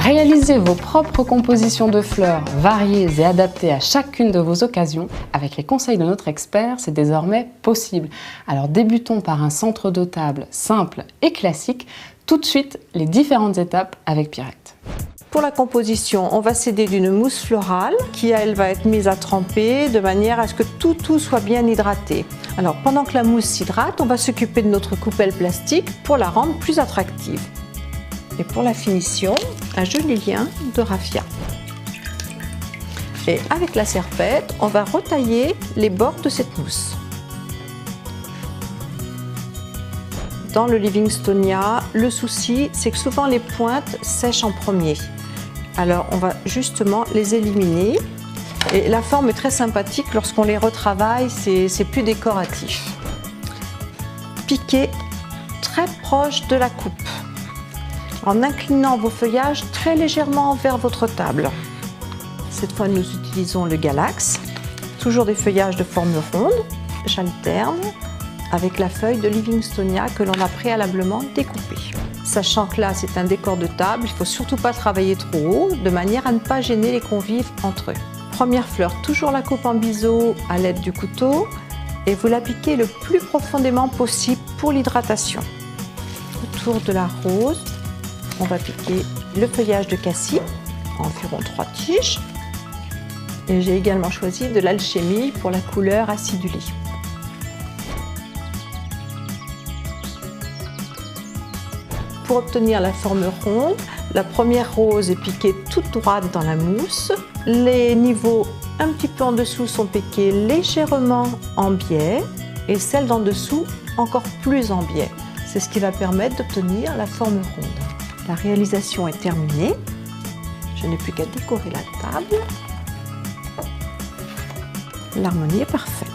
Réalisez vos propres compositions de fleurs variées et adaptées à chacune de vos occasions. Avec les conseils de notre expert, c'est désormais possible. Alors débutons par un centre de table simple et classique. Tout de suite, les différentes étapes avec Pierrette. Pour la composition, on va s'aider d'une mousse florale qui, elle, va être mise à tremper de manière à ce que tout soit bien hydraté. Alors, pendant que la mousse s'hydrate, on va s'occuper de notre coupelle plastique pour la rendre plus attractive. Et pour la finition, un joli lien de raffia. Et avec la serpette, on va retailler les bords de cette mousse. Dans le Livingstonia, le souci, c'est que souvent les pointes sèchent en premier. Alors on va justement les éliminer. Et la forme est très sympathique, lorsqu'on les retravaille, c'est plus décoratif. Piquez très proche de la coupe, en inclinant vos feuillages très légèrement vers votre table. Cette fois, nous utilisons le Galax, toujours des feuillages de forme ronde. J'alterne avec la feuille de Livingstonia que l'on a préalablement découpée. Sachant que là, c'est un décor de table, il ne faut surtout pas travailler trop haut, de manière à ne pas gêner les convives entre eux. Première fleur, toujours la coupe en biseau à l'aide du couteau, et vous la piquez le plus profondément possible pour l'hydratation. Autour de la rose, on va piquer le feuillage de cassis, environ 3 tiges. Et j'ai également choisi de l'alchimie pour la couleur acidulée. Pour obtenir la forme ronde, la première rose est piquée toute droite dans la mousse. Les niveaux un petit peu en dessous sont piqués légèrement en biais et celles d'en dessous encore plus en biais. C'est ce qui va permettre d'obtenir la forme ronde. La réalisation est terminée. Je n'ai plus qu'à décorer la table. L'harmonie est parfaite.